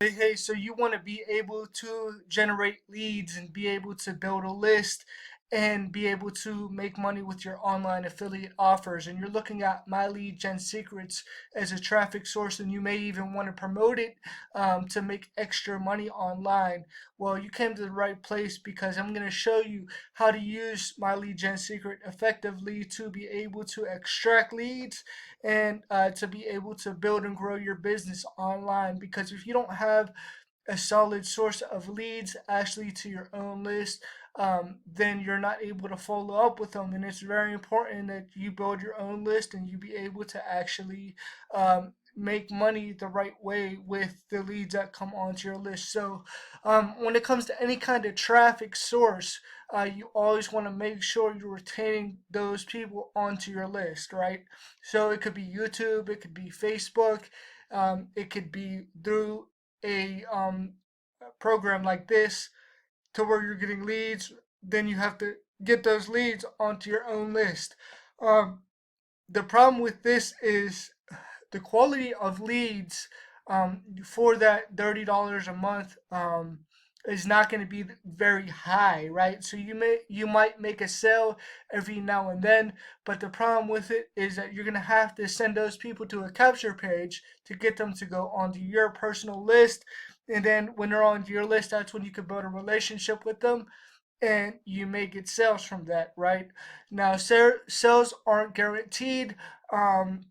Hey, so you want to be able to generate leads and be able to build a list and be able to make money with your online affiliate offers. And you're looking at My Lead Gen Secrets as a traffic source, and you may even want to promote it to make extra money online. Well, you came to the right place because I'm going to show you how to use My Lead Gen Secret effectively to be able to extract leads and to be able to build and grow your business online. Because if you don't have a solid source of leads actually to your own list, then you're not able to follow up with them. And it's very important that you build your own list and you be able to actually make money the right way with the leads that come onto your list. So when it comes to any kind of traffic source, you always want to make sure you're retaining those people onto your list, right? So it could be YouTube, it could be Facebook, it could be through a program like this to where you're getting leads. Then you have to get those leads onto your own list. Um, the problem with this is the quality of leads for that $30 a month is not going to be very high, right? So you might make a sale every now and then, but the problem with it is that you're going to have to send those people to a capture page to get them to go onto your personal list. And then when they're on your list, that's when you can build a relationship with them and you may get sales from that, right? Now, sales aren't guaranteed. Um,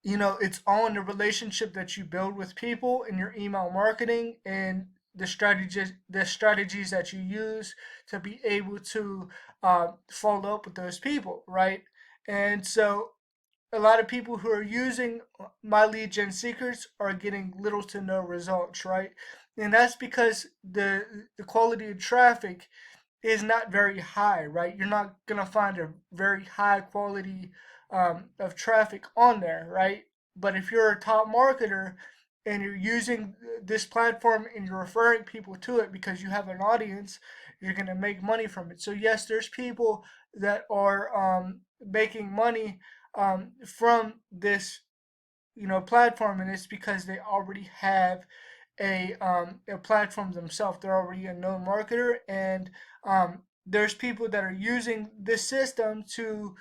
it's all in the relationship that you build with people in your email marketing and the strategies that you use to be able to follow up with those people, right? And so a lot of people who are using My Lead Gen Secrets are getting little to no results, right? And that's because the quality of traffic is not very high, right? You're not gonna find a very high quality of traffic on there, right? But if you're a top marketer and you're using this platform and you're referring people to it because you have an audience, you're gonna make money from it. So yes, there's people that are making money from this platform, and it's because they already have a platform themselves. They're already a known marketer, and there's people that are using this system to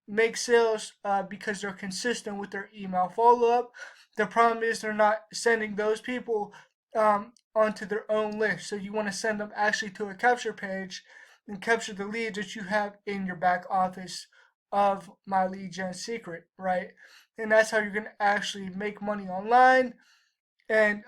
make sales because they're consistent with their email follow up. The problem is they're not sending those people onto their own list. So you want to send them actually to a capture page and capture the leads that you have in your back office of My Lead Gen Secret, right? And that's how you're going to actually make money online. And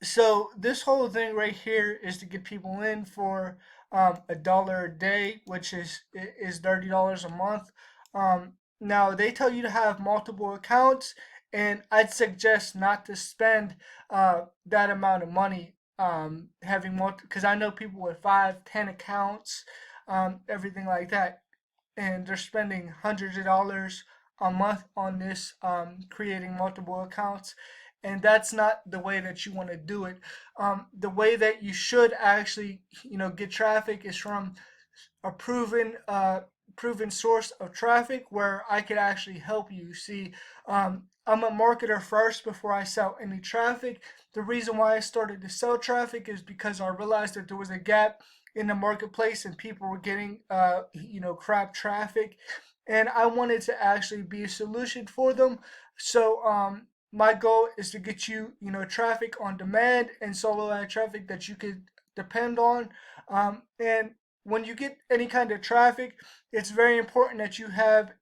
so this whole thing right here is to get people in for $1 a day, which is $30 a month. Now they tell you to have multiple accounts, and I'd suggest not to spend that amount of money having multiple, because I know people with 5, 10 accounts, everything like that, and they're spending hundreds of dollars a month on this, creating multiple accounts. And that's not the way that you want to do it. The way that you should actually, get traffic is from a proven source of traffic where I could actually help you. See, I'm a marketer first before I sell any traffic. The reason why I started to sell traffic is because I realized that there was a gap in the marketplace and people were getting crap traffic, and I wanted to actually be a solution for them. So my goal is to get you traffic on demand and solo ad traffic that you could depend on. And when you get any kind of traffic, it's very important that you have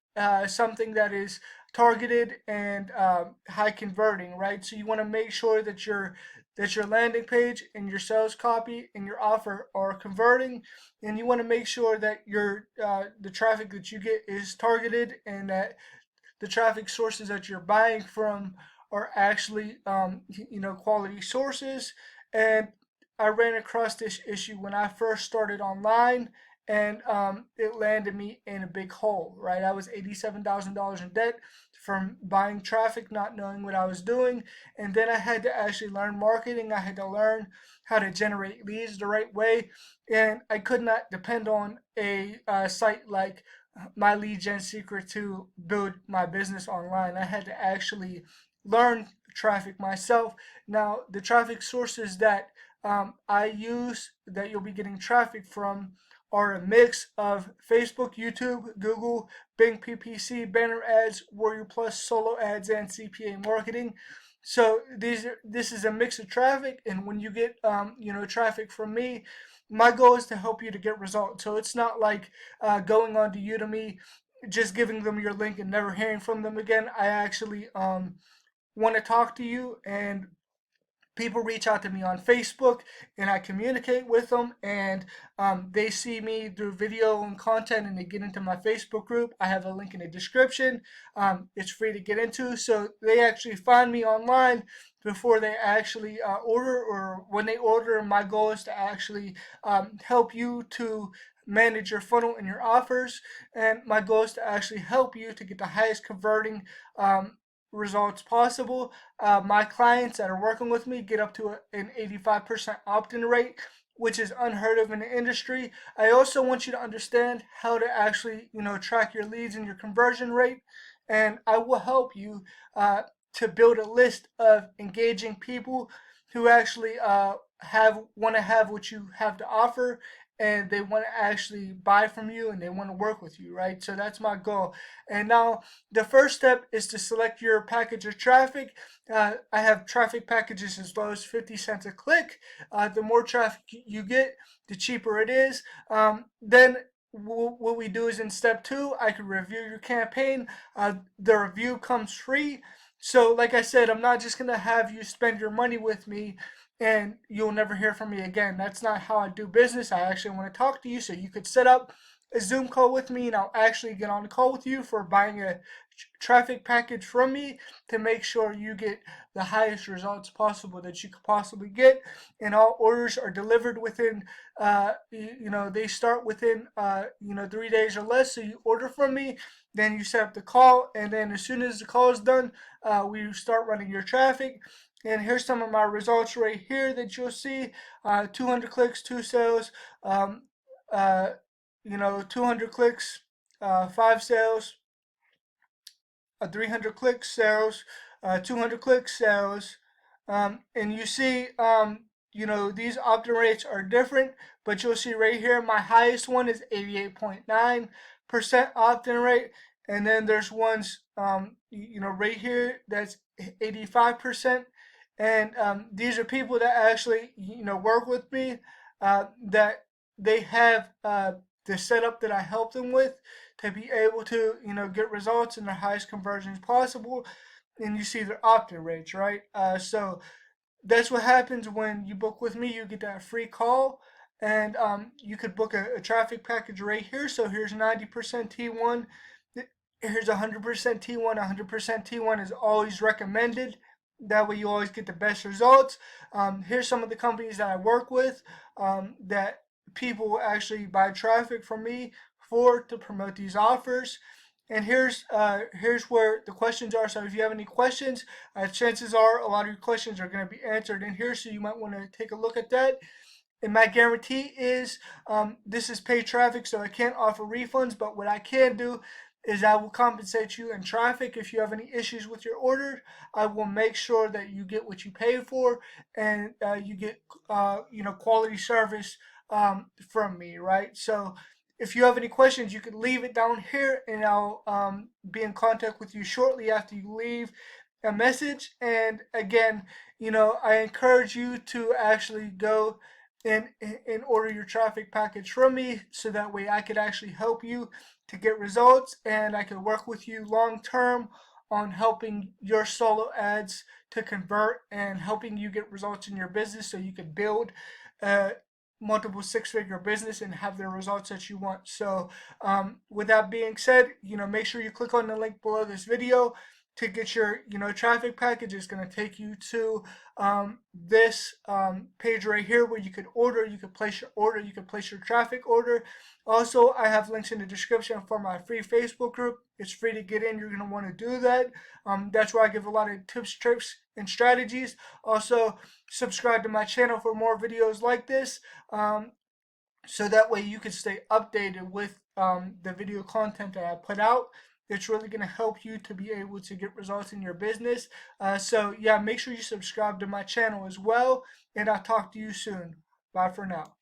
something that is targeted and high converting, right? So you want to make sure that your landing page and your sales copy and your offer are converting, and you want to make sure that your the traffic that you get is targeted, and that the traffic sources that you're buying from are actually quality sources. And I ran across this issue when I first started online, and it landed me in a big hole, right? I was $87,000 in debt from buying traffic, not knowing what I was doing. And then I had to actually learn marketing. I had to learn how to generate leads the right way. And I could not depend on a site like My Lead Gen Secret to build my business online. I had to actually learn traffic myself. Now, the traffic sources that I use that you'll be getting traffic from are a mix of Facebook, YouTube, Google, Bing PPC, banner ads, Warrior Plus, solo ads, and CPA marketing. So this is a mix of traffic, and when you get traffic from me, my goal is to help you to get results. So it's not like going on to Udemy, just giving them your link and never hearing from them again. I actually want to talk to you, and people reach out to me on Facebook, and I communicate with them, and they see me through video and content, and they get into my Facebook group. I have a link in the description. It's free to get into, so they actually find me online before they actually order, or when they order. My goal is to actually help you to manage your funnel and your offers, and my goal is to actually help you to get the highest converting results possible. My clients that are working with me get up to an 85% opt-in rate, which is unheard of in the industry. I also want you to understand how to actually, track your leads and your conversion rate, and I will help you to build a list of engaging people who actually want to have what you have to offer, and they want to actually buy from you, and they want to work with you, right? So that's my goal. And now the first step is to select your package of traffic. I have traffic packages as low as 50 cents a click. The more traffic you get, the cheaper it is. Then what we do is in step 2, I can review your campaign. The review comes free. So like I said, I'm not just going to have you spend your money with me and you'll never hear from me again. That's not how I do business. I actually want to talk to you, so you could set up a Zoom call with me, and I'll actually get on a call with you for buying a traffic package from me to make sure you get the highest results possible that you could possibly get. And all orders are delivered within they start within 3 days or less. So you order from me, then you set up the call, and then as soon as the call is done, we start running your traffic. And here's some of my results right here that you'll see. 200 clicks, 2 sales, 200 clicks, 5 sales, 300 clicks, sales, 200 clicks, sales. And you see, these opt-in rates are different, but you'll see right here, my highest one is 88.9% opt-in rate. And then there's ones, right here, that's 85%. And these are people that actually, work with me, that they have the setup that I help them with to be able to, get results in their highest conversions possible. And you see their opt-in rates, right? So that's what happens when you book with me. You get that free call, and you could book a traffic package right here. So here's 90% T1. Here's 100% T1. 100% T1 is always recommended. That way you always get the best results. Here's some of the companies that I work with that people actually buy traffic from me for to promote these offers. And here's where the questions are. So if you have any questions, chances are a lot of your questions are going to be answered in here. So you might want to take a look at that. And my guarantee is this is paid traffic, so I can't offer refunds. But what I can do is I will compensate you in traffic. If you have any issues with your order, I will make sure that you get what you pay for, and you get quality service from me, right? So if you have any questions, you can leave it down here, and I'll be in contact with you shortly after you leave a message. And again, I encourage you to actually go and order your traffic package from me, so that way I could actually help you to get results, and I can work with you long term on helping your solo ads to convert and helping you get results in your business, so you can build a multiple 6-figure business and have the results that you want. So with that being said, make sure you click on the link below this video to get your traffic package. Is going to take you to this page right here where you could order, you could place your order, you could place your traffic order. Also, I have links in the description for my free Facebook group. It's free to get in. You're going to want to do that. That's where I give a lot of tips, tricks, and strategies. Also, subscribe to my channel for more videos like this, so that way you can stay updated with the video content that I put out. It's really going to help you to be able to get results in your business. So yeah, make sure you subscribe to my channel as well, and I'll talk to you soon. Bye for now.